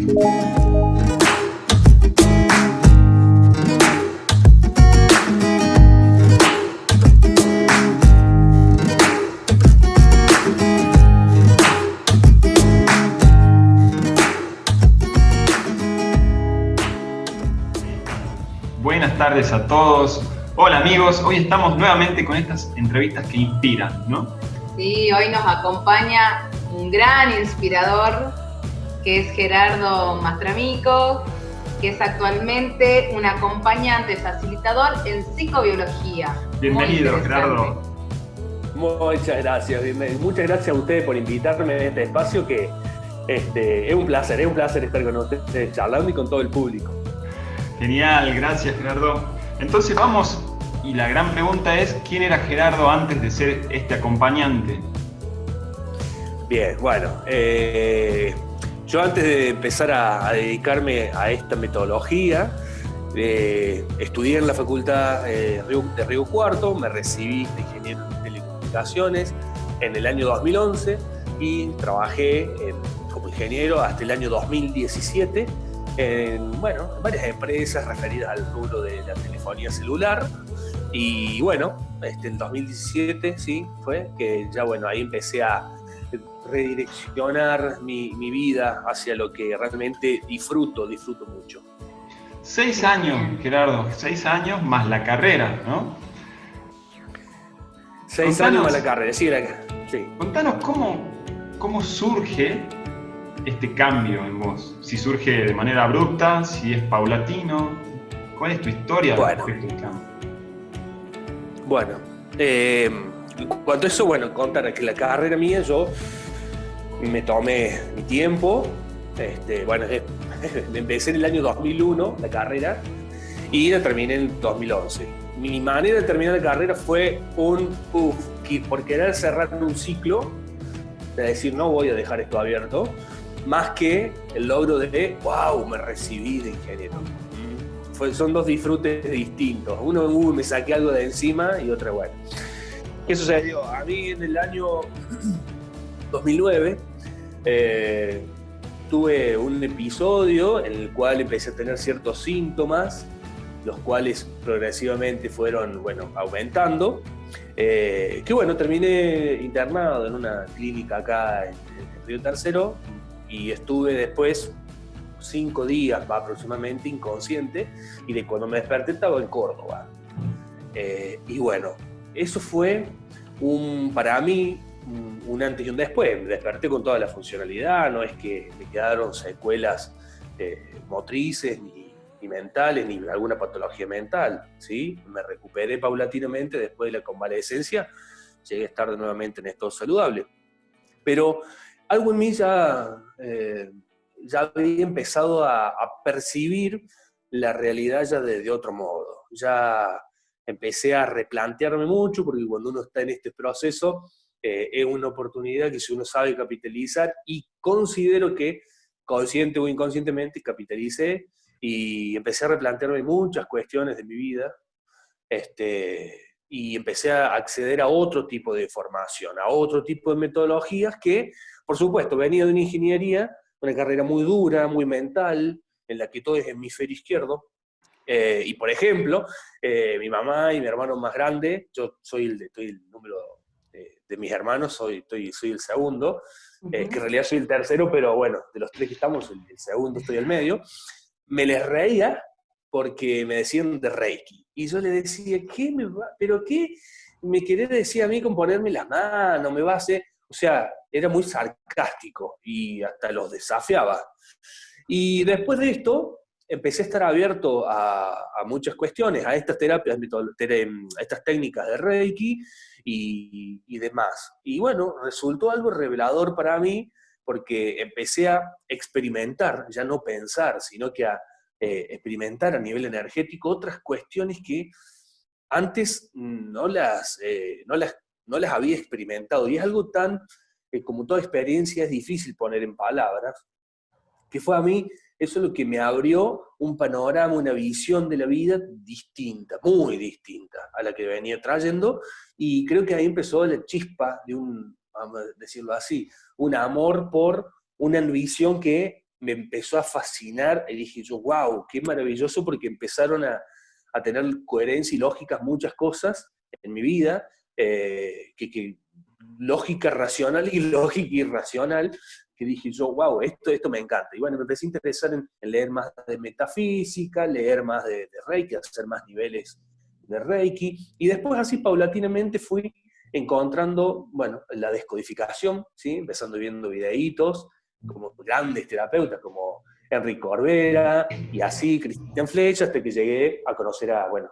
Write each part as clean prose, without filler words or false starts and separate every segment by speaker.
Speaker 1: Buenas tardes a todos. Hola amigos, hoy estamos nuevamente con estas entrevistas que inspiran, ¿no?
Speaker 2: Sí, hoy nos acompaña un gran inspirador que es Gerardo Mastramico, que es actualmente un acompañante facilitador en psicobiología.
Speaker 1: Bienvenido, Gerardo.
Speaker 3: Muchas gracias, muchas gracias a ustedes por invitarme a este espacio que es un placer estar con ustedes charlando y con todo el público.
Speaker 1: Genial, gracias Gerardo. Entonces vamos, y la gran pregunta es, ¿quién era Gerardo antes de ser este acompañante?
Speaker 3: Bien, bueno, yo antes de empezar a dedicarme a esta metodología, estudié en la facultad de Río Cuarto, me recibí de ingeniero en telecomunicaciones en el año 2011 y trabajé como ingeniero hasta el año 2017 en varias empresas referidas al rubro de la telefonía celular. Y bueno, en 2017 sí fue que ya ahí empecé a redireccionar mi vida hacia lo que realmente disfruto mucho.
Speaker 1: 6 años, Gerardo, 6 años más la carrera, ¿no?
Speaker 3: 6 años más la carrera, sí.
Speaker 1: Contanos cómo surge este cambio en vos. Si surge de manera abrupta, si es paulatino. ¿Cuál es tu historia respecto al cambio?
Speaker 3: Bueno, en cuanto a eso, contar que la carrera mía yo me tomé mi tiempo. Empecé en el año 2001 la carrera y la terminé en 2011. Mi manera de terminar la carrera fue por querer cerrar un ciclo, de decir no voy a dejar esto abierto, más que el logro de wow, me recibí de ingeniero. Son dos disfrutes distintos. Uno, me saqué algo de encima, y otra, ¿Qué sucedió? A mí en el año 2009 tuve un episodio en el cual empecé a tener ciertos síntomas, los cuales progresivamente fueron, aumentando. Terminé internado en una clínica acá en Río Tercero y estuve después 5 días aproximadamente inconsciente, y de cuando me desperté estaba en Córdoba. Eso fue para mí un antes y un después. Me desperté con toda la funcionalidad, no es que me quedaron secuelas motrices ni mentales, ni alguna patología mental, ¿sí? Me recuperé paulatinamente después de la convalescencia, llegué a estar nuevamente en estado saludable. Pero algo en mí ya había empezado a percibir la realidad ya de otro modo. Ya empecé a replantearme mucho, porque cuando uno está en este proceso, es una oportunidad que si uno sabe capitalizar, y considero que consciente o inconscientemente capitalicé, y empecé a replantearme muchas cuestiones de mi vida, y empecé a acceder a otro tipo de formación, a otro tipo de metodologías que, por supuesto, venía de una ingeniería, una carrera muy dura, muy mental, en la que todo es hemisferio izquierdo. Y por ejemplo, mi mamá y mi hermano más grande, yo soy el número de mis hermanos, soy el segundo, que en realidad soy el tercero, pero de los 3 que estamos, el segundo, estoy al medio. Me les reía porque me decían de Reiki. Y yo le decía, ¿pero qué me querés decir a mí con ponerme la mano? ¿Me va a hacer? O sea, era muy sarcástico y hasta los desafiaba. Y después de esto, empecé a estar abierto a muchas cuestiones, a estas terapias, a estas técnicas de Reiki y demás. Y resultó algo revelador para mí, porque empecé a experimentar, ya no pensar, sino que a experimentar a nivel energético otras cuestiones que antes no las había experimentado. Y es algo tan, como toda experiencia, es difícil poner en palabras, que fue a mí eso lo que me abrió un panorama, una visión de la vida distinta, muy distinta a la que venía trayendo, y creo que ahí empezó la chispa de vamos a decirlo así, un amor por una visión que me empezó a fascinar y dije yo, wow, qué maravilloso, porque empezaron a tener coherencia y lógicas muchas cosas en mi vida, que lógica racional y lógica irracional, que dije yo, wow, esto me encanta. Y bueno, me empecé a interesar en leer más de metafísica, leer más de Reiki, hacer más niveles de Reiki, y después así paulatinamente fui encontrando, bueno, la descodificación, ¿sí? Empezando viendo videitos, como grandes terapeutas, como Enrique Corbera, y así Cristian Flecha, hasta que llegué a conocer a, bueno,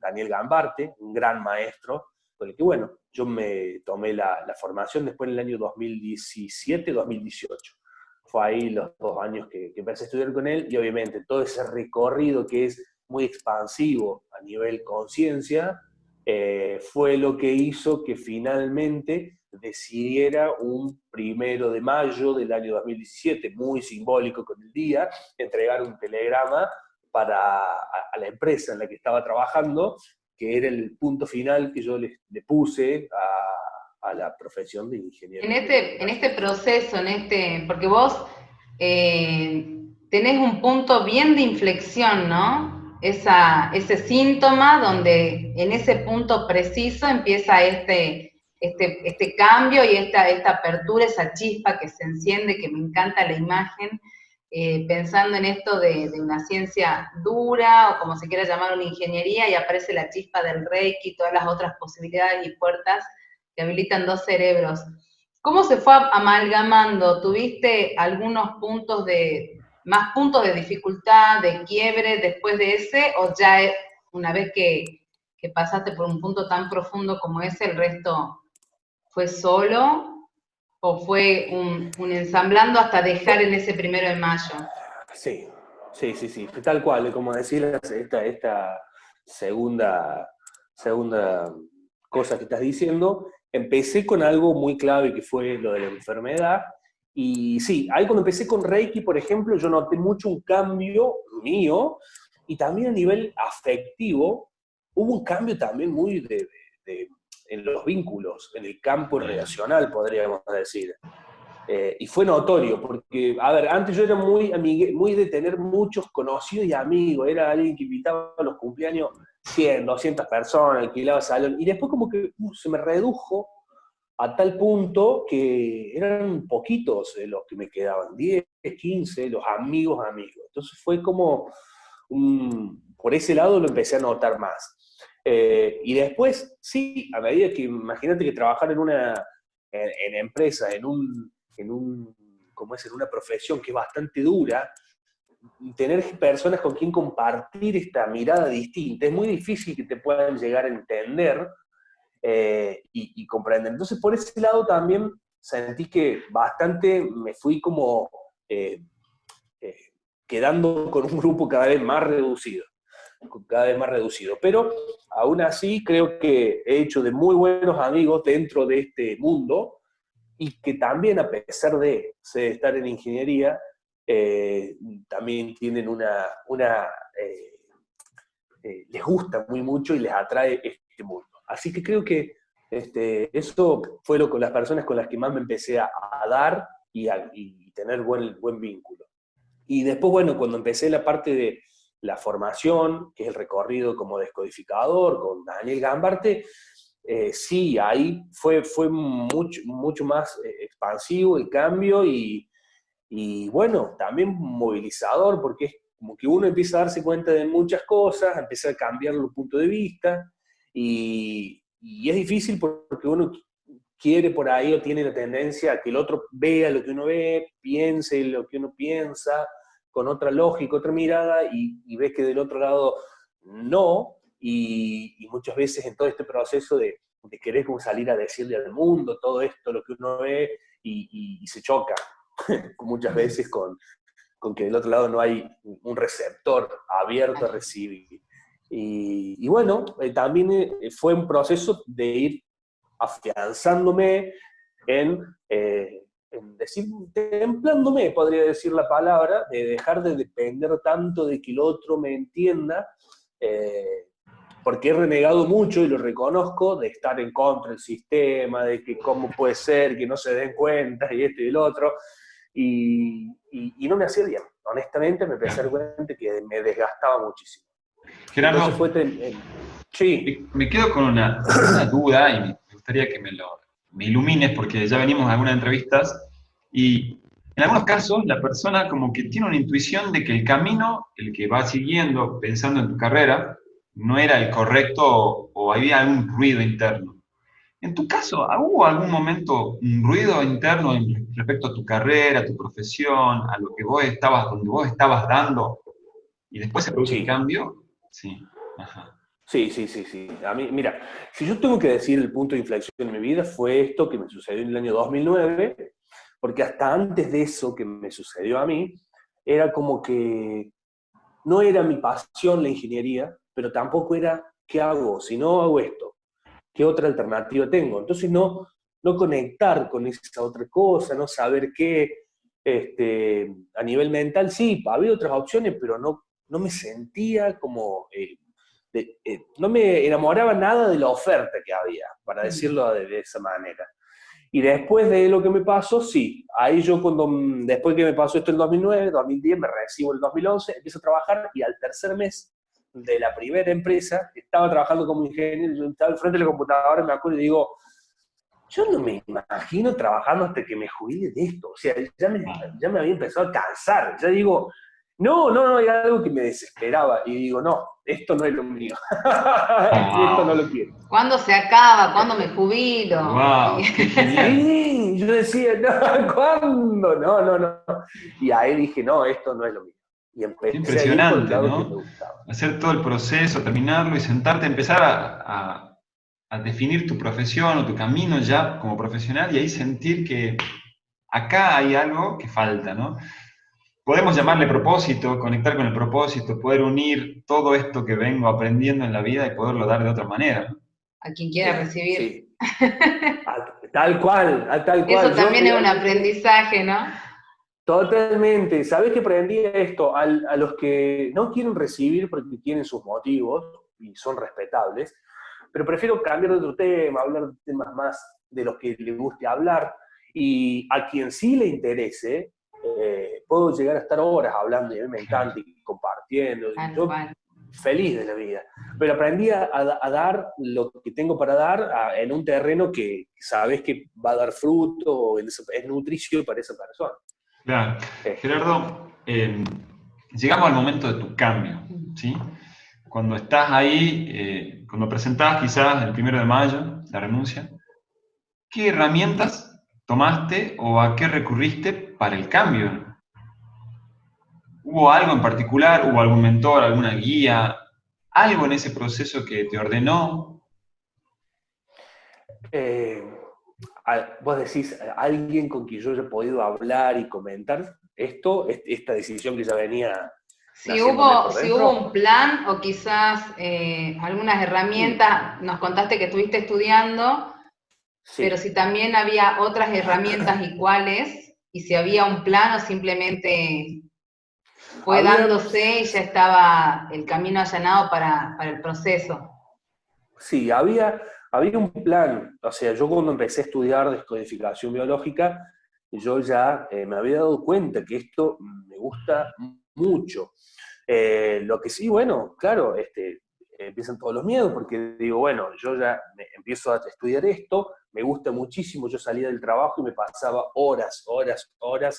Speaker 3: Daniel Gambarte, un gran maestro, con el que, bueno, yo me tomé la formación después en el año 2017-2018. Fue ahí los 2 años que empecé a estudiar con él, y obviamente todo ese recorrido que es muy expansivo a nivel conciencia, fue lo que hizo que finalmente decidiera un 1 de mayo del año 2017, muy simbólico con el día, entregar un telegrama a la empresa en la que estaba trabajando, que era el punto final que yo le puse a la profesión de ingeniero.
Speaker 2: En este proceso, porque vos tenés un punto bien de inflexión, ¿no? Ese síntoma donde en ese punto preciso empieza este cambio y esta apertura, esa chispa que se enciende, que me encanta la imagen, pensando en esto de una ciencia dura, o como se quiera llamar, una ingeniería, y aparece la chispa del Reiki y todas las otras posibilidades y puertas que habilitan 2 cerebros. ¿Cómo se fue amalgamando? ¿Tuviste algunos más puntos de dificultad, de quiebre después de ese, o ya una vez que pasaste por un punto tan profundo como ese, el resto fue solo, o fue un ensamblando hasta dejar en ese 1 de mayo?
Speaker 3: Sí, tal cual, como decías, esta segunda cosa que estás diciendo, empecé con algo muy clave que fue lo de la enfermedad. Y sí, ahí cuando empecé con Reiki, por ejemplo, yo noté mucho un cambio mío, y también a nivel afectivo, hubo un cambio también muy en los vínculos, en el campo relacional, podríamos decir. Y fue notorio, porque, a ver, antes yo era muy de tener muchos conocidos y amigos, era alguien que invitaba a los cumpleaños 100, 200 personas, alquilaba salón, y después como que se me redujo a tal punto que eran poquitos los que me quedaban, 10, 15, los amigos. Entonces fue como, por ese lado lo empecé a notar más. Y después, sí, a medida que, imagínate que trabajar en empresa, en una profesión que es bastante dura, tener personas con quien compartir esta mirada distinta, es muy difícil que te puedan llegar a entender y comprender. Entonces, por ese lado también sentí que bastante me fui como quedando con un grupo cada vez más reducido. Pero aún así creo que he hecho de muy buenos amigos dentro de este mundo, y que también, a pesar de estar en ingeniería, también tienen les gusta muy mucho y les atrae este mundo. Así que creo que eso fue con las personas con las que más me empecé a dar y tener buen vínculo. Y después, bueno, cuando empecé la parte de la formación, que es el recorrido como descodificador con Daniel Gambarte, sí, ahí fue mucho más expansivo el cambio, y bueno, también movilizador, porque es como que uno empieza a darse cuenta de muchas cosas, empieza a cambiar los puntos de vista, y es difícil porque uno quiere por ahí, o tiene la tendencia a que el otro vea lo que uno ve, piense lo que uno piensa, con otra lógica, otra mirada, y ves que del otro lado no. Y muchas veces en todo este proceso de querer como salir a decirle al mundo todo esto, lo que uno ve, y se choca muchas veces con que del otro lado no hay un receptor abierto a recibir. Y bueno, también fue un proceso de ir afianzándome en decir, templándome, podría decir la palabra, de dejar de depender tanto de que el otro me entienda, porque he renegado mucho, y lo reconozco, de estar en contra del sistema, de que cómo puede ser que no se den cuenta, y esto y el otro. y no me hacía bien. Honestamente me empecé a dar cuenta que me desgastaba muchísimo.
Speaker 1: Gerardo,
Speaker 3: sí.
Speaker 1: me quedo con una duda y me gustaría que me ilumines, porque ya venimos a algunas entrevistas y en algunos casos la persona como que tiene una intuición de que el camino, el que va siguiendo pensando en tu carrera, no era el correcto o había algún ruido interno. En tu caso, ¿hubo algún momento un ruido interno respecto a tu carrera, a tu profesión, a lo que vos estabas, donde vos estabas dando, y después se produce el cambio? Sí. Ajá.
Speaker 3: Sí. A mí, mira, si yo tengo que decir el punto de inflexión en mi vida, fue esto que me sucedió en el año 2009, porque hasta antes de eso que me sucedió a mí, era como que no era mi pasión la ingeniería, pero tampoco era qué hago, si no hago esto, qué otra alternativa tengo. Entonces no conectar con esa otra cosa, no saber qué, a nivel mental, sí, había otras opciones, pero no me sentía como... no me enamoraba nada de la oferta que había, para decirlo de esa manera. Y después de lo que me pasó, sí, ahí yo después que me pasó esto en 2009, 2010, me recibo en el 2011, empiezo a trabajar y al tercer mes de la primera empresa, estaba trabajando como ingeniero, yo estaba al frente de la computadora y me acuerdo y digo, yo no me imagino trabajando hasta que me jubile de esto, o sea, ya me había empezado a cansar, ya digo, no, era algo que me desesperaba y digo, no, esto no es lo mío, esto no lo quiero.
Speaker 2: ¿Cuándo se acaba? ¿Cuándo me jubilo?
Speaker 1: Wow, qué genial.
Speaker 3: Sí, yo decía, no, ¿cuándo? No. Y ahí dije, no, esto no es lo mío. Y empecé
Speaker 1: impresionante,
Speaker 3: a ir por el lado
Speaker 1: ¿no?
Speaker 3: que me gustaba.
Speaker 1: Hacer todo el proceso, terminarlo y sentarte, empezar a definir tu profesión o tu camino ya como profesional y ahí sentir que acá hay algo que falta, ¿no? Podemos llamarle propósito, conectar con el propósito, poder unir todo esto que vengo aprendiendo en la vida y poderlo dar de otra manera, ¿no?
Speaker 2: A quien quiera recibir.
Speaker 3: Sí. Tal cual.
Speaker 2: Eso también es un aprendizaje, ¿no?
Speaker 3: Totalmente. ¿Sabés que aprendí esto? A los que no quieren recibir porque tienen sus motivos y son respetables, pero prefiero cambiar de otro tema, hablar de temas más de los que les guste hablar, y a quien sí le interese, puedo llegar a estar horas hablando y a mí me encanta y compartiendo. Yo feliz de la vida. Pero aprendí a dar lo que tengo para dar en un terreno que sabes que va a dar fruto, es nutricio para esa persona.
Speaker 1: Claro. Gerardo, llegamos al momento de tu cambio, ¿sí? Cuando estás ahí, cuando presentás quizás el 1 de mayo la renuncia, ¿qué herramientas tomaste o a qué recurriste para el cambio? ¿Hubo algo en particular? ¿Hubo algún mentor, alguna guía? ¿Algo en ese proceso que te ordenó?
Speaker 3: Vos decís, alguien con quien yo haya podido hablar y comentar esta decisión que ya venía...
Speaker 2: Si hubo un plan o quizás algunas herramientas, nos contaste que estuviste estudiando, pero si también había otras herramientas y cuáles, y si había un plan o simplemente fue dándose y ya estaba el camino allanado para el proceso.
Speaker 3: Sí, había un plan. O sea, yo cuando empecé a estudiar descodificación biológica, yo ya me había dado cuenta que esto me gusta mucho. Lo que sí, bueno, claro, empiezan todos los miedos, porque digo, bueno, yo ya empiezo a estudiar esto, me gusta muchísimo, yo salía del trabajo y me pasaba horas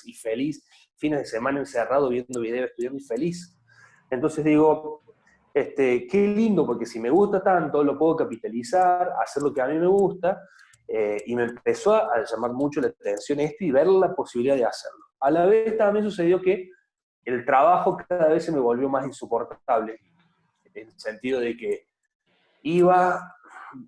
Speaker 3: y feliz, fines de semana encerrado viendo videos, estudiando y feliz. Entonces digo, qué lindo, porque si me gusta tanto, lo puedo capitalizar, hacer lo que a mí me gusta, y me empezó a llamar mucho la atención y ver la posibilidad de hacerlo. A la vez también sucedió que el trabajo cada vez se me volvió más insoportable, en el sentido de que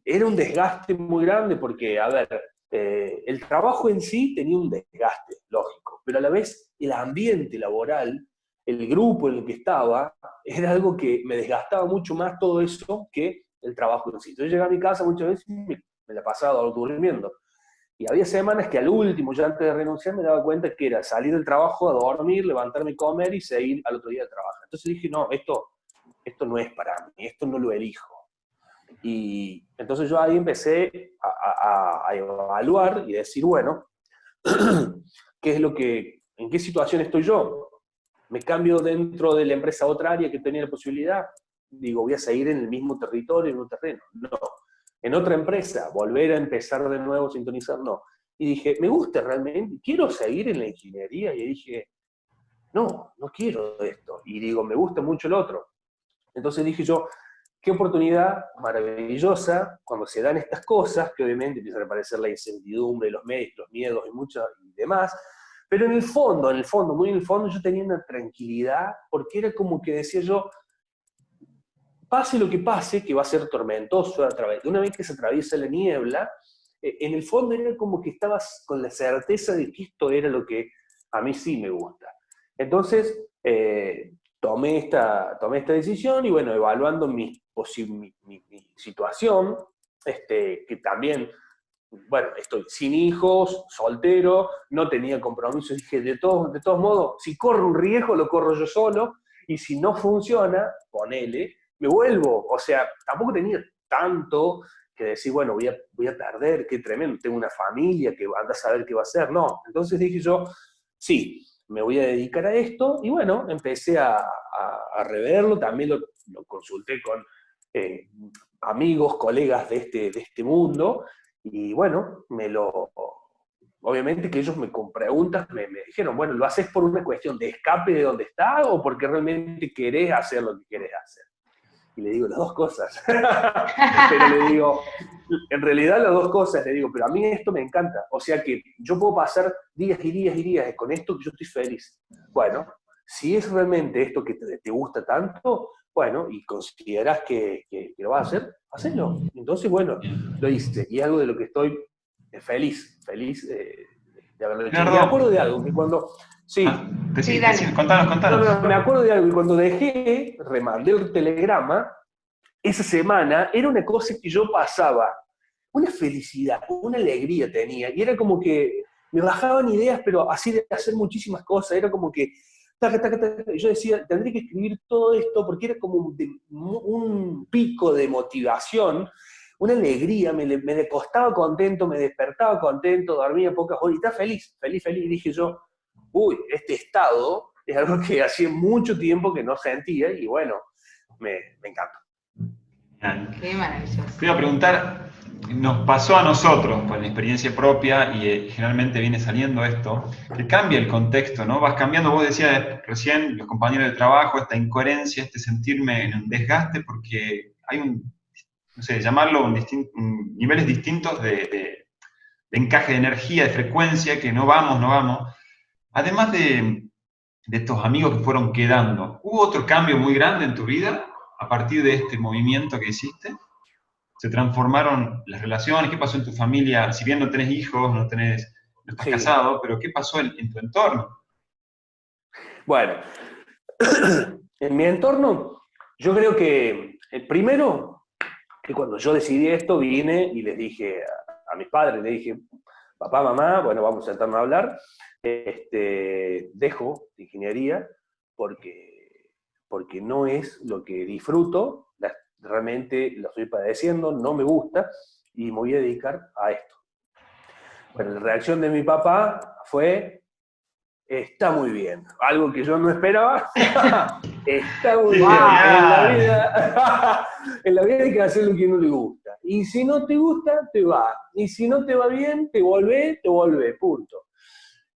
Speaker 3: era un desgaste muy grande, porque, a ver, el trabajo en sí tenía un desgaste, lógico, pero a la vez el ambiente laboral, el grupo en el que estaba, era algo que me desgastaba mucho más todo eso que el trabajo en sí. Yo llegaba a mi casa muchas veces y me la pasaba durmiendo. Y había semanas que al último, ya antes de renunciar, me daba cuenta que era salir del trabajo a dormir, levantarme, comer y seguir al otro día a trabajar. Entonces dije, no, esto no es para mí, esto no lo elijo. Y entonces yo ahí empecé a evaluar y decir, bueno, ¿qué es lo que ¿en qué situación estoy yo? ¿Me cambio dentro de la empresa a otra área que tenía la posibilidad? Digo, ¿voy a seguir en el mismo territorio, en un terreno? No. En otra empresa, volver a empezar de nuevo, sintonizar, no. Y dije, ¿me gusta realmente? ¿Quiero seguir en la ingeniería? Y dije, no, no quiero esto. Y digo, me gusta mucho el otro. Entonces dije yo, qué oportunidad maravillosa cuando se dan estas cosas, que obviamente empiezan a aparecer la incertidumbre, los miedos y muchas y demás, pero en el fondo, muy en el fondo, yo tenía una tranquilidad, porque era como que decía yo, pase lo que pase, que va a ser tormentoso, una vez que se atraviesa la niebla, en el fondo era como que estabas con la certeza de que esto era lo que a mí sí me gusta. Entonces, tomé esta decisión y bueno, evaluando mi situación, que también, bueno, estoy sin hijos, soltero, no tenía compromiso, dije, de todos modos, si corro un riesgo, lo corro yo solo, y si no funciona, ponele, me vuelvo. O sea, tampoco tenía tanto que decir, bueno, voy a perder, qué tremendo, tengo una familia que anda a saber qué va a hacer. No, entonces dije yo, sí, me voy a dedicar a esto, y bueno, empecé a reverlo, también lo consulté con amigos, colegas de este mundo, y bueno, obviamente que ellos con preguntas me dijeron, bueno, ¿lo haces por una cuestión de escape de donde estás o porque realmente querés hacer lo que querés hacer? Y le digo, las dos cosas. Pero le digo, en realidad las dos cosas, le digo, pero a mí esto me encanta. O sea que yo puedo pasar días y días y días con esto que yo estoy feliz. Bueno, si es realmente esto que te gusta tanto, bueno, y consideras que lo vas a hacer, hacelo. Entonces, bueno, lo hice. Y es algo de lo que estoy feliz de haberlo hecho.
Speaker 1: Gerardo.
Speaker 3: Me acuerdo de algo, que cuando... Sí.
Speaker 1: Contanos.
Speaker 3: No, me acuerdo de algo, que cuando remandé el telegrama, esa semana era una cosa que yo pasaba, una felicidad, una alegría tenía, y era como que me bajaban ideas, pero así de hacer muchísimas cosas, era como que, taca, taca, taca, y yo decía, tendré que escribir todo esto, porque era como un pico de motivación, una alegría, me acostaba contento, me despertaba contento, dormía pocas horas, y estaba feliz, y dije yo, uy, este estado es algo que hacía mucho tiempo que no sentía, y bueno, me encanta.
Speaker 2: Qué maravilloso.
Speaker 1: Te iba a preguntar, nos pasó a nosotros, por la experiencia propia, y generalmente viene saliendo esto, que cambia el contexto, ¿no? Vas cambiando, vos decías recién, los compañeros de trabajo, esta incoherencia, este sentirme en un desgaste, porque hay no sé, llamarlo niveles distintos de encaje de energía, de frecuencia, que no vamos. Además de estos amigos que fueron quedando, ¿hubo otro cambio muy grande en tu vida a partir de este movimiento que hiciste? ¿Se transformaron las relaciones? ¿Qué pasó en tu familia? Si bien no tenés hijos, no estás casado, pero ¿qué pasó en tu entorno?
Speaker 3: Bueno, en mi entorno, yo creo que primero, que cuando yo decidí esto, vine y les dije a mis padres, les dije, papá, mamá, bueno, vamos a sentarnos a hablar, dejo de ingeniería porque no es lo que disfruto, realmente lo estoy padeciendo, no me gusta, y me voy a dedicar a esto. Bueno, la reacción de mi papá fue, está muy bien, algo que yo no esperaba, está muy bien, en la vida hay que hacer lo que no le gusta, y si no te gusta, te va, y si no te va bien, te volvés, punto.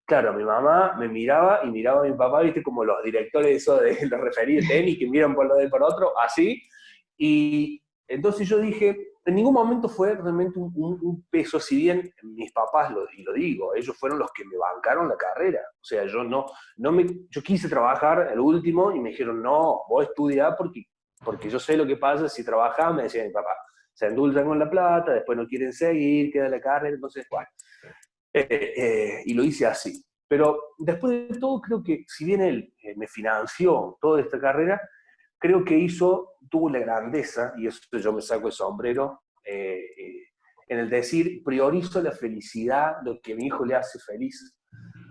Speaker 3: Claro, mi mamá me miraba y miraba a mi papá, viste, como los directores eso de los referidos de tenis que miran por lo de por otro, así, y entonces yo dije, en ningún momento fue realmente un peso, si bien mis papás, y lo digo, ellos fueron los que me bancaron la carrera, o sea, yo quise trabajar el último y me dijeron, no, vos estudiá porque yo sé lo que pasa si trabajás, me decía mi papá, se endulzan con la plata, después no quieren seguir, queda la carrera, entonces, bueno, y lo hice así. Pero después de todo, creo que si bien él me financió toda esta carrera, creo que tuvo la grandeza, y eso yo me saco el sombrero, en el decir, priorizo la felicidad, lo que a mi hijo le hace feliz,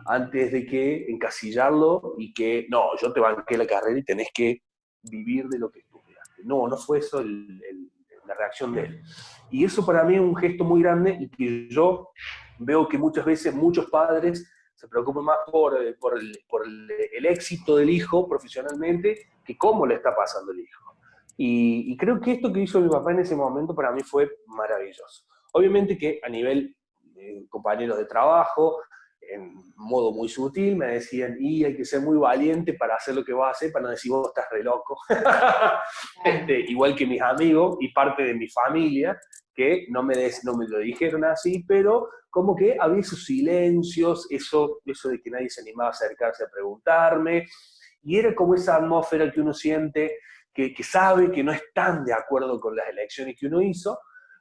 Speaker 3: antes de que encasillarlo y que, no, yo te banqué la carrera y tenés que vivir de lo que estudiaste. No fue eso la reacción de él. Y eso para mí es un gesto muy grande y que yo veo que muchas veces muchos padres se preocupa más por el éxito del hijo profesionalmente que cómo le está pasando el hijo. Y creo que esto que hizo mi papá en ese momento para mí fue maravilloso. Obviamente que a nivel compañeros de trabajo, en modo muy sutil, me decían, y hay que ser muy valiente para hacer lo que vas a hacer, para no decir vos estás re loco. Igual que mis amigos y parte de mi familia, que no me lo dijeron así, pero como que había esos silencios, eso de que nadie se animaba a acercarse a preguntarme, y era como esa atmósfera que uno siente, que sabe que no están de acuerdo con las elecciones que uno hizo,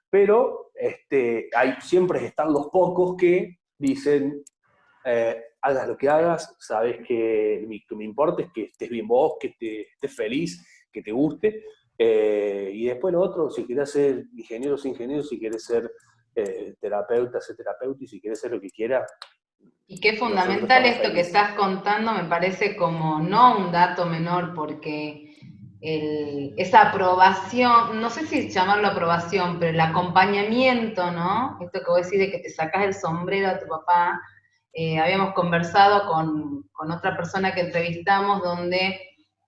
Speaker 3: pero siempre están los pocos que dicen, hagas lo que hagas, sabes que lo que me importa es que estés bien vos, que estés feliz, que te guste, y después lo otro, si quieres ser ingeniero, sé ingeniero, si quieres ser terapeuta, sé terapeuta, y si quieres ser lo que quieras.
Speaker 2: Y qué fundamental esto que estás contando, me parece como no un dato menor, porque esa aprobación, no sé si llamarlo aprobación, pero el acompañamiento, ¿no? Esto que vos decís de que te sacás el sombrero a tu papá, habíamos conversado con otra persona que entrevistamos donde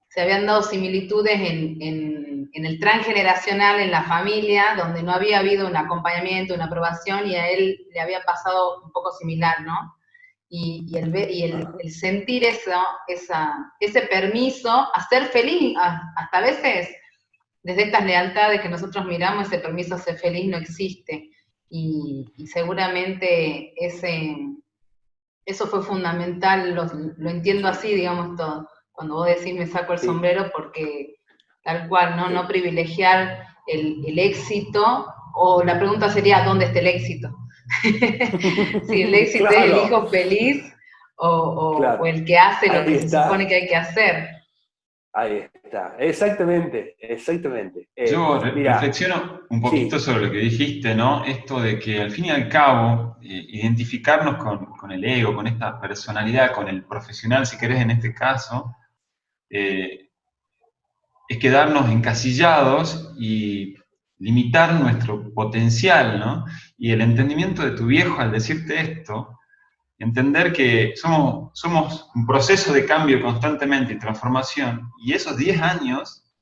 Speaker 2: se habían dado similitudes en el transgeneracional en la familia, donde no había habido un acompañamiento, una aprobación, y a él le había pasado un poco similar, ¿no? Y el sentir ese permiso a ser feliz, hasta a veces desde estas lealtades que nosotros miramos, ese permiso a ser feliz no existe, y seguramente eso fue fundamental, lo entiendo así, digamos, todo. Cuando vos decís me saco el sombrero, porque tal cual, ¿no? No privilegiar el éxito, o la pregunta sería, ¿dónde está el éxito? Si el éxito es el hijo feliz, o el que hace lo que se supone que hay que hacer.
Speaker 3: Ahí está, exactamente.
Speaker 1: Yo reflexiono un poquito sobre lo que dijiste, ¿no? Esto de que al fin y al cabo, identificarnos con el ego, con esta personalidad, con el profesional, si querés en este caso, es quedarnos encasillados y limitar nuestro potencial, ¿no? Y el entendimiento de tu viejo al decirte esto, entender que somos un proceso de cambio constantemente y transformación, y esos 10 años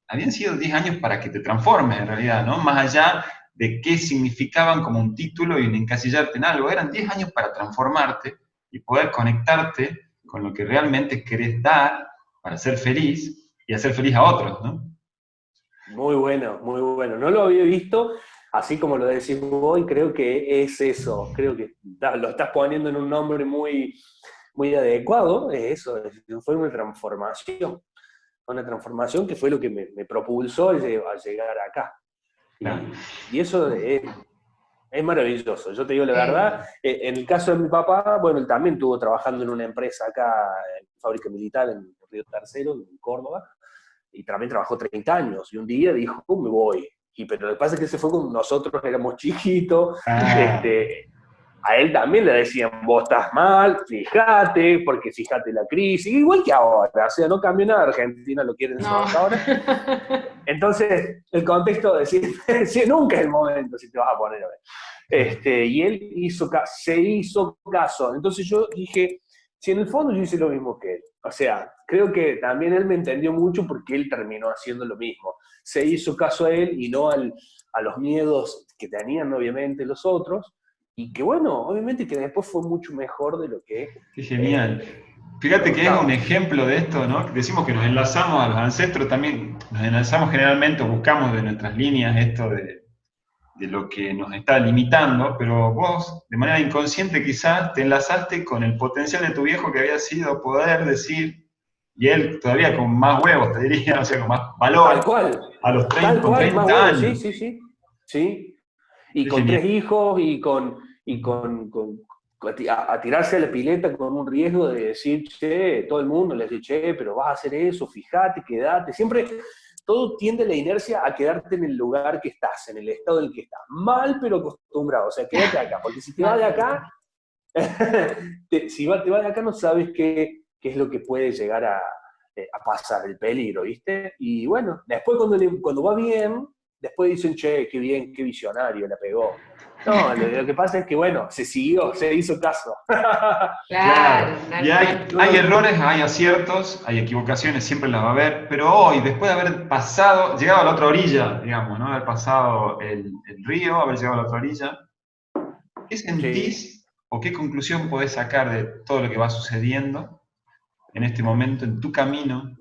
Speaker 1: habían sido 10 años para que te transformes en realidad, ¿no? Más allá de qué significaban como un título y un encasillarte en algo, eran 10 años para transformarte y poder conectarte con lo que realmente querés dar para ser feliz y hacer feliz a otros, ¿no?
Speaker 3: Muy bueno, muy bueno. No lo había visto así como lo decís vos, y creo que es eso. Creo que lo estás poniendo en un nombre muy, muy adecuado. Es eso, fue una transformación. Una transformación que fue lo que me propulsó a llegar acá. Y eso es maravilloso. Yo te digo la verdad, en el caso de mi papá, bueno, él también estuvo trabajando en una empresa acá, en fábrica militar en Río Tercero, en Córdoba, y también trabajó 30 años, y un día dijo, me voy. Pero lo que pasa es que se fue con nosotros, éramos chiquitos, a él también le decían, vos estás mal, fíjate, porque fíjate la crisis, igual que ahora, o sea, no cambió nada, Argentina lo quieren ahora. Entonces, el contexto de decir, nunca es el momento si te vas a poner a ver. Y él se hizo caso. Entonces yo dije, si en el fondo yo hice lo mismo que él, o sea, creo que también él me entendió mucho porque él terminó haciendo lo mismo. Se hizo caso a él y no a los miedos que tenían obviamente los otros, y que bueno, obviamente que después fue mucho mejor de lo que...
Speaker 1: ¡Qué genial! Fíjate que es un ejemplo de esto, ¿no? Decimos que nos enlazamos a los ancestros, también nos enlazamos generalmente, buscamos de nuestras líneas esto de lo que nos está limitando, pero vos, de manera inconsciente quizás, te enlazaste con el potencial de tu viejo que había sido poder decir, y él todavía con más huevos, te diría, o sea, con más valor,
Speaker 3: tal cual,
Speaker 1: a los 30,
Speaker 3: tal cual,
Speaker 1: 30
Speaker 3: más
Speaker 1: años.
Speaker 3: Huevos, sí. Y con genial. 3 hijos, a tirarse a la pileta con un riesgo de decir, todo el mundo le dice, pero vas a hacer eso, fíjate, quédate, siempre... Todo tiende a la inercia a quedarte en el lugar que estás, en el estado en el que estás. Mal, pero acostumbrado. O sea, quédate acá. Porque si te vas de acá, te vas de acá no sabes qué es lo que puede llegar a pasar, el peligro, ¿viste? Y bueno, después cuando va bien, después dicen, qué bien, qué visionario, la pegó. No, lo que pasa es que, bueno, se siguió, se hizo caso.
Speaker 2: Claro,
Speaker 1: Y hay errores, hay aciertos, hay equivocaciones, siempre las va a haber, pero hoy, después de haber pasado, llegado a la otra orilla, digamos, ¿no? Haber pasado el río, haber llegado a la otra orilla, ¿qué sentís o qué conclusión podés sacar de todo lo que va sucediendo en este momento, en tu camino?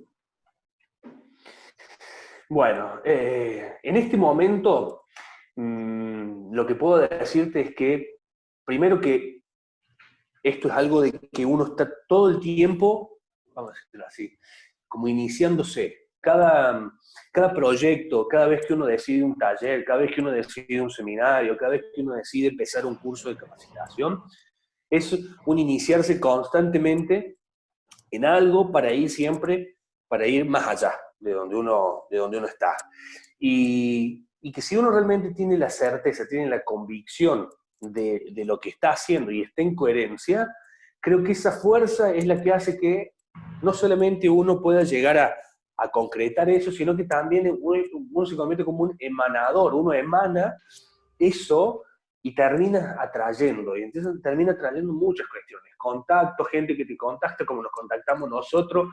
Speaker 3: Bueno, en este momento, lo que puedo decirte es que, primero que esto es algo de que uno está todo el tiempo, vamos a decirlo así, como iniciándose. Cada proyecto, cada vez que uno decide un taller, cada vez que uno decide un seminario, cada vez que uno decide empezar un curso de capacitación, es un iniciarse constantemente en algo para ir siempre, para ir más allá de donde uno está. Y que si uno realmente tiene la certeza, tiene la convicción de lo que está haciendo y está en coherencia, creo que esa fuerza es la que hace que no solamente uno pueda llegar a concretar eso, sino que también uno se convierte como un emanador, uno emana eso y termina atrayendo, y entonces termina atrayendo muchas cuestiones, contacto, gente que te contacta como nos contactamos nosotros,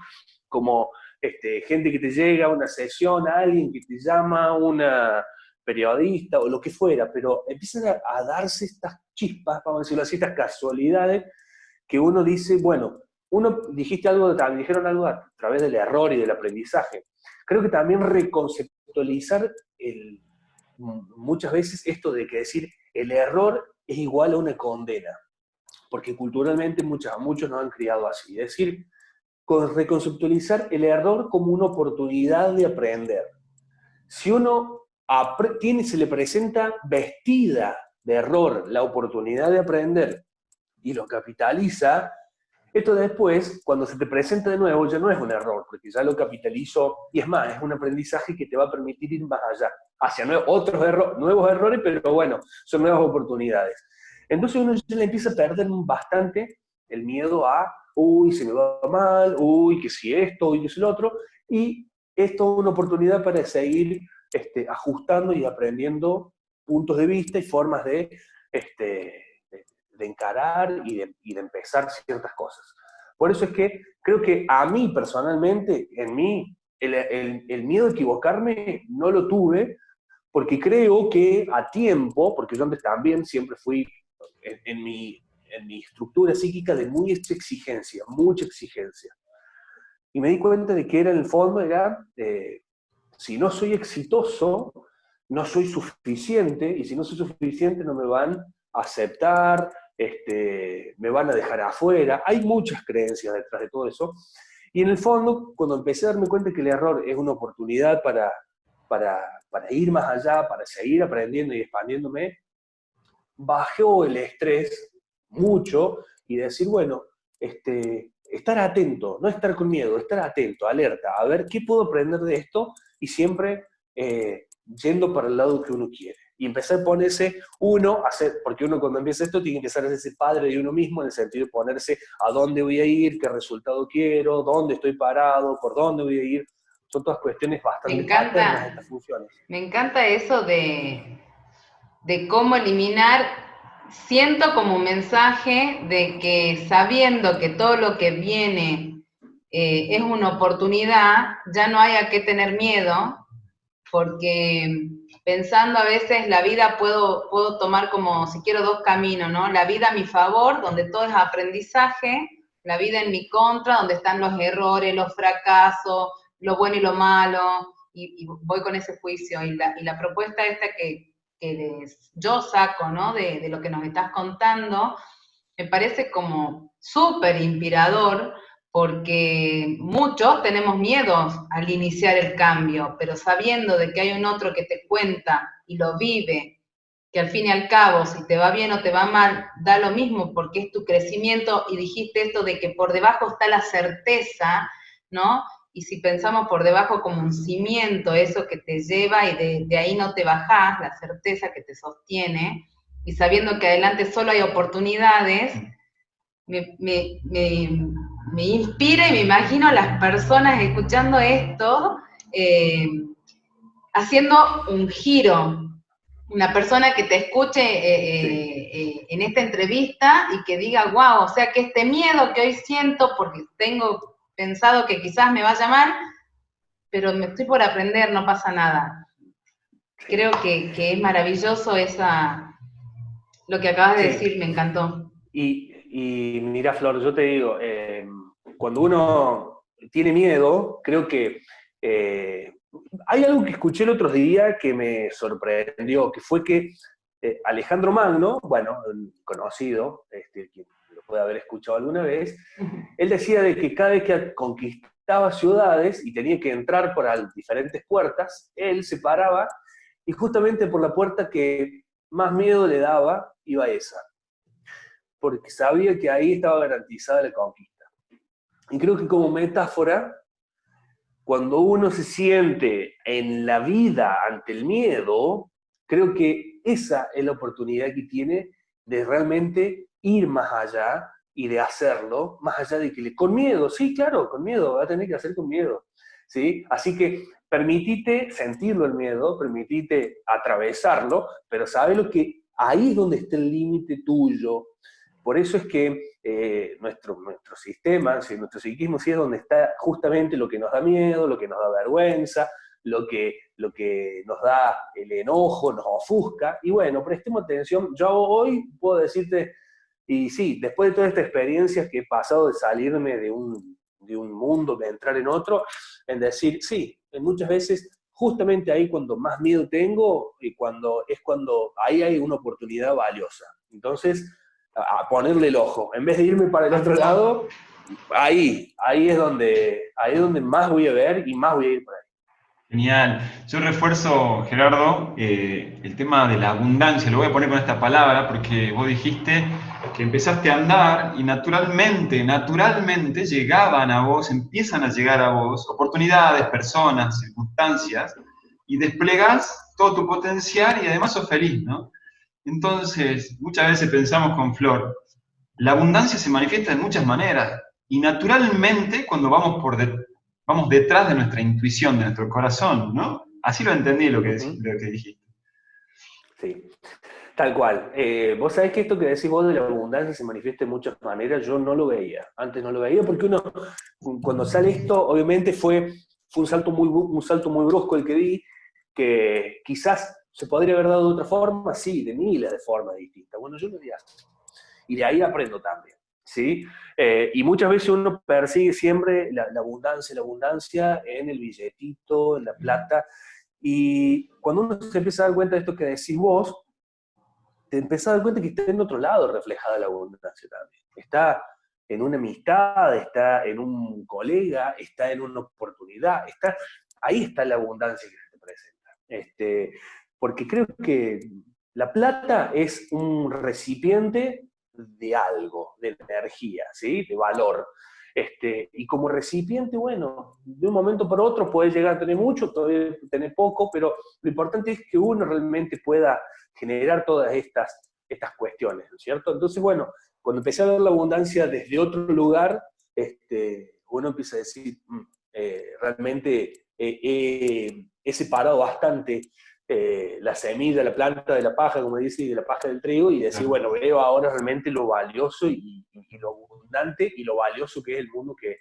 Speaker 3: como gente que te llega a una sesión, alguien que te llama, una periodista o lo que fuera, pero empiezan a darse estas chispas, vamos a decirlo así, estas casualidades, que uno dice, bueno, dijeron algo a través del error y del aprendizaje. Creo que también reconceptualizar muchas veces esto de que decir el error es igual a una condena, porque culturalmente muchos nos han criado así. Es decir, reconceptualizar el error como una oportunidad de aprender. Si uno se le presenta vestida de error la oportunidad de aprender y lo capitaliza, esto después, cuando se te presenta de nuevo, ya no es un error, porque ya lo capitalizó, y es más, es un aprendizaje que te va a permitir ir más allá, hacia nuevos errores, pero bueno, son nuevas oportunidades. Entonces uno ya le empieza a perder bastante el miedo a, uy, se me va mal, uy, que si esto, uy, que si lo otro, y esto es una oportunidad para seguir ajustando y aprendiendo puntos de vista y formas de encarar y de empezar ciertas cosas. Por eso es que creo que a mí personalmente, el miedo a equivocarme no lo tuve, porque creo que a tiempo, porque yo antes también siempre fui en mi estructura psíquica de mucha exigencia. Y me di cuenta de que en el fondo si no soy exitoso, no soy suficiente, y si no soy suficiente no me van a aceptar, me van a dejar afuera. Hay muchas creencias detrás de todo eso. Y en el fondo, cuando empecé a darme cuenta que el error es una oportunidad para ir más allá, para seguir aprendiendo y expandiéndome, bajó el estrés mucho y decir, bueno, estar atento, no estar con miedo, estar atento, alerta, a ver qué puedo aprender de esto y siempre yendo para el lado que uno quiere. Y empezar a ponerse porque uno cuando empieza esto tiene que empezar a ser ese padre de uno mismo en el sentido de ponerse a dónde voy a ir, qué resultado quiero, dónde estoy parado, por dónde voy a ir. Son todas cuestiones bastante paternas estas funciones.
Speaker 2: Me encanta eso de cómo eliminar, siento como un mensaje de que sabiendo que todo lo que viene es una oportunidad, ya no hay a qué tener miedo, porque pensando a veces la vida puedo tomar como, si quiero, dos caminos, ¿no? La vida a mi favor, donde todo es aprendizaje, la vida en mi contra, donde están los errores, los fracasos, lo bueno y lo malo, y voy con ese juicio. Y la propuesta esta que yo saco, ¿no? De lo que nos estás contando, me parece como súper inspirador, porque muchos tenemos miedo al iniciar el cambio, pero sabiendo de que hay un otro que te cuenta y lo vive, que al fin y al cabo, si te va bien o te va mal, da lo mismo porque es tu crecimiento, y dijiste esto de que por debajo está la certeza, ¿no? Y si pensamos por debajo como un cimiento, eso que te lleva y de ahí no te bajás, la certeza que te sostiene, y sabiendo que adelante solo hay oportunidades, me inspira y me imagino a las personas escuchando esto, haciendo un giro una persona que te escuche en esta entrevista y que diga, wow, o sea que este miedo que hoy siento, porque tengo pensado que quizás me va a llamar, pero me estoy por aprender, no pasa nada. Creo que es maravilloso lo que acabas de decir, me encantó.
Speaker 3: Y mira, Flor, yo te digo, cuando uno tiene miedo, creo que hay algo que escuché el otro día que me sorprendió, que fue que Alejandro Magno, bueno, conocido, quien lo puede haber escuchado alguna vez, él decía de que cada vez que conquistaba ciudades y tenía que entrar por las diferentes puertas, él se paraba y justamente por la puerta que más miedo le daba, iba esa. Porque sabía que ahí estaba garantizada la conquista. Y creo que como metáfora, cuando uno se siente en la vida ante el miedo, creo que esa es la oportunidad que tiene de realmente ir más allá y de hacerlo, más allá de que con miedo, sí, claro, con miedo, va a tener que hacer con miedo, ¿sí? Así que permitite sentirlo el miedo, permitite atravesarlo, pero sabe lo que ahí es donde está el límite tuyo. Por eso es que nuestro sistema, nuestro psiquismo, sí es donde está justamente lo que nos da miedo, lo que nos da vergüenza, lo que nos da el enojo, nos ofusca. Y bueno, prestemos atención. Yo hoy puedo decirte, y sí, después de todas estas experiencias que he pasado de salirme de un mundo, de entrar en otro, en decir, sí, muchas veces, justamente ahí cuando más miedo tengo, y cuando ahí hay una oportunidad valiosa. Entonces, a ponerle el ojo. En vez de irme para el otro lado, ahí es donde más voy a ver y más voy a ir por ahí.
Speaker 1: Genial. Yo refuerzo, Gerardo, el tema de la abundancia. Lo voy a poner con esta palabra porque vos dijiste que empezaste a andar y naturalmente llegaban a vos, empiezan a llegar a vos oportunidades, personas, circunstancias, y desplegás todo tu potencial y además sos feliz, ¿no? Entonces, muchas veces pensamos con Flor, la abundancia se manifiesta de muchas maneras y naturalmente cuando vamos detrás de nuestra intuición, de nuestro corazón, ¿no? Así lo entendí lo que dijiste.
Speaker 3: Sí, tal cual. Vos sabés que esto que decís vos de la abundancia se manifiesta de muchas maneras, yo no lo veía. Antes no lo veía porque uno, cuando sale esto, obviamente fue un salto muy brusco el que di, que quizás se podría haber dado de otra forma, sí, de miles de formas distintas. Bueno, yo lo di así. Y de ahí aprendo también, ¿sí? Y muchas veces uno persigue siempre la abundancia en el billetito, en la plata, y cuando uno se empieza a dar cuenta de esto que decís vos, te empezás a dar cuenta que está en otro lado reflejada la abundancia también. Está en una amistad, está en un colega, está en una oportunidad, ahí está la abundancia que se te presenta. Porque creo que la plata es un recipiente de algo, de energía, ¿sí? De valor. Y como recipiente, bueno, de un momento para otro puede llegar a tener mucho, puede tener poco, pero lo importante es que uno realmente pueda generar todas estas cuestiones, ¿no es cierto? Entonces, bueno, cuando empecé a ver la abundancia desde otro lugar, uno empieza a decir, realmente he separado bastante la semilla, la planta de la paja, como dice, y de la paja del trigo, y decir, bueno, veo ahora realmente lo valioso y lo abundante y lo valioso que es el mundo que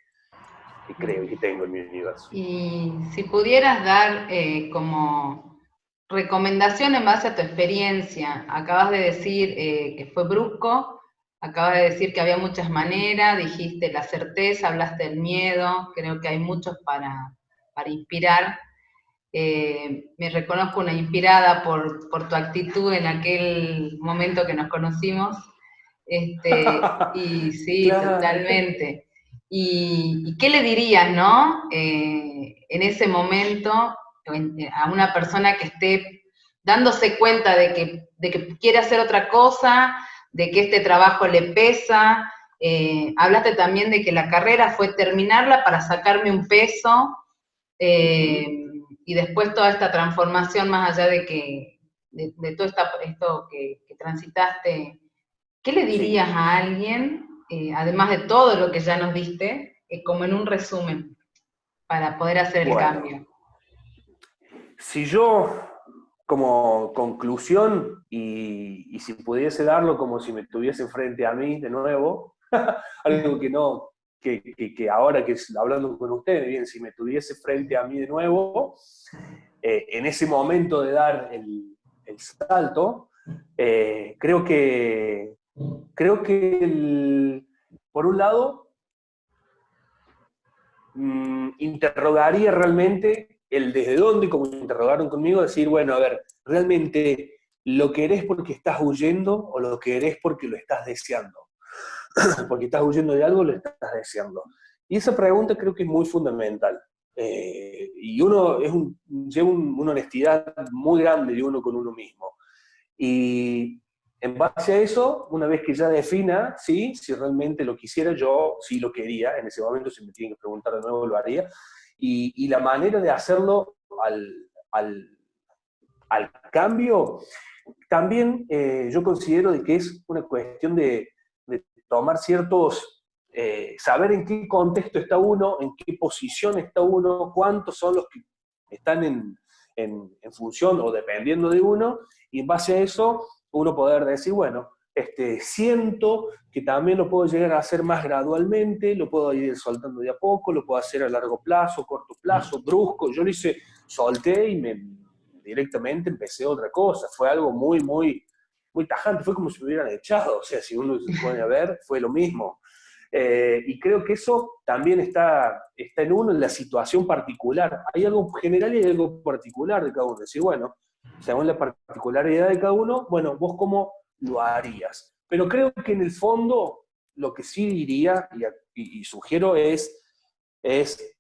Speaker 3: creo y que tengo en mi universo.
Speaker 2: Y si pudieras dar como recomendación en base a tu experiencia, acabas de decir que fue brusco, acabas de decir que había muchas maneras, dijiste la certeza, hablaste del miedo, creo que hay muchos para inspirar. Me reconozco una inspirada por tu actitud en aquel momento que nos conocimos, y sí, claro. Totalmente. ¿Y qué le dirías, no? En ese momento, a una persona que esté dándose cuenta de que quiere hacer otra cosa, de que este trabajo le pesa. Hablaste también de que la carrera fue terminarla para sacarme un peso, y después toda esta transformación, más allá de todo esto que transitaste, ¿qué le dirías a alguien, además de todo lo que ya nos diste, como en un resumen, para poder hacer el cambio?
Speaker 3: Si yo como conclusión, y si pudiese darlo como si me tuviese frente a mí de nuevo, algo que ahora que hablando con ustedes, bien, si me tuviese frente a mí de nuevo, en ese momento de dar el salto, creo que por un lado, interrogaría realmente el desde dónde, como interrogaron conmigo, decir, bueno, a ver, ¿realmente lo querés porque estás huyendo o lo querés porque lo estás deseando? Porque estás huyendo de algo o lo estás deseando. Y esa pregunta creo que es muy fundamental. Y uno lleva una honestidad muy grande de uno con uno mismo. Y en base a eso, una vez que ya defina, ¿sí? Si realmente lo quisiera, yo sí lo quería, en ese momento, si me tienen que preguntar de nuevo, lo haría. Y la manera de hacerlo al cambio, también yo considero de que es una cuestión de tomar ciertos, saber en qué contexto está uno, en qué posición está uno, cuántos son los que están en función o dependiendo de uno, y en base a eso uno poder decir, bueno, siento que también lo puedo llegar a hacer más gradualmente, lo puedo ir soltando de a poco, lo puedo hacer a largo plazo, corto plazo, brusco. Yo lo hice, solté y directamente empecé otra cosa. Fue algo muy, muy, muy tajante, fue como si me hubieran echado, o sea, si uno se pone a ver, fue lo mismo. Y creo que eso también está en uno, en la situación particular. Hay algo general y hay algo particular de cada uno. Decir, bueno, según la particularidad de cada uno, bueno, vos cómo lo harías. Pero creo que en el fondo, lo que sí diría, y sugiero es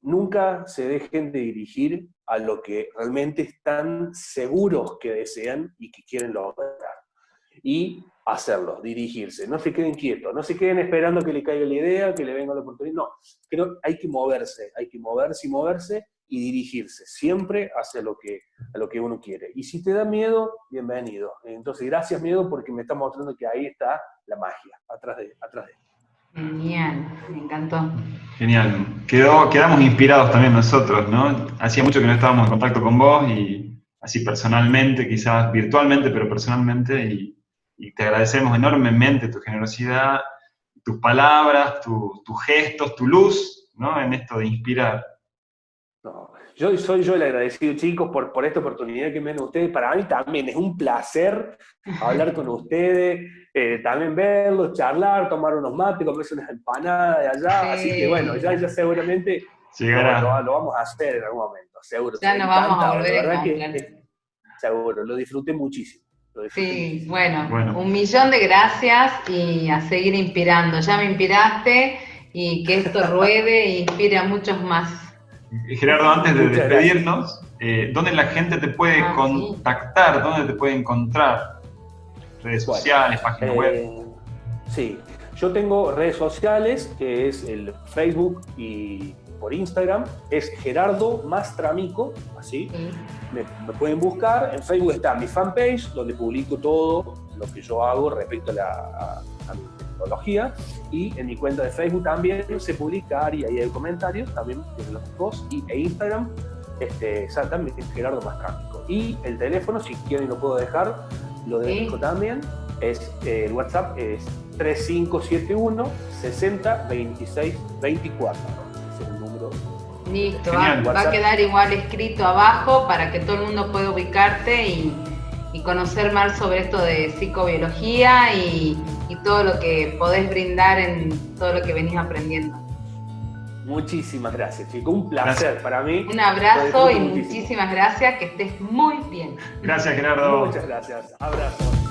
Speaker 3: nunca se dejen de dirigir a lo que realmente están seguros que desean y que quieren lograr. Y hacerlo, dirigirse, no se queden quietos, no se queden esperando que le caiga la idea, que le venga la oportunidad, no, creo que hay que moverse y dirigirse, siempre hacia a lo que uno quiere. Y si te da miedo, bienvenido. Entonces, gracias miedo, porque me está mostrando que ahí está la magia, atrás de.
Speaker 2: Genial, me encantó.
Speaker 1: Genial. Quedamos inspirados también nosotros, ¿no? Hacía mucho que no estábamos en contacto con vos, y así personalmente, quizás virtualmente, pero personalmente, y te agradecemos enormemente tu generosidad, tus palabras, tus gestos, tu luz, ¿no? En esto de inspirar.
Speaker 3: No, soy yo el agradecido, chicos, por esta oportunidad que me dan ustedes. Para mí también es un placer hablar con ustedes, también verlos, charlar, tomar unos mates, comerse unas empanadas de allá. Sí. Así que bueno, ya seguramente lo vamos a hacer en algún momento, seguro.
Speaker 2: Ya nos vamos a volver a encontrar.
Speaker 3: Seguro, lo disfruté muchísimo.
Speaker 2: Sí, bueno, 1.000.000 de gracias y a seguir inspirando. Ya me inspiraste, y que esto ruede e inspire a muchos más.
Speaker 1: Gerardo, antes de despedirnos, ¿dónde la gente te puede contactar? Sí. ¿Dónde te puede encontrar? ¿Redes sociales, página web?
Speaker 3: Sí, yo tengo redes sociales, que es el Facebook y por Instagram, es Gerardo Mastramico, así. Me pueden buscar. En Facebook está mi fanpage, donde publico todo lo que yo hago respecto a mi metodología, y en mi cuenta de Facebook también se publica, y ahí hay comentarios, también tienen los dos, e Instagram, también es Gerardo Mastramico. Y el teléfono, si quieren lo puedo dejar, lo dejo también, el WhatsApp es 3571 60 26 24. Es el número.
Speaker 2: Listo, va a quedar igual escrito abajo para que todo el mundo pueda ubicarte y conocer más sobre esto de psicobiología y todo lo que podés brindar en todo lo que venís aprendiendo.
Speaker 3: Muchísimas gracias, chicos. Un placer para mí.
Speaker 2: Un abrazo y muchísimas gracias. Que estés muy bien.
Speaker 1: Gracias, Gerardo.
Speaker 3: Muchas gracias. Abrazo.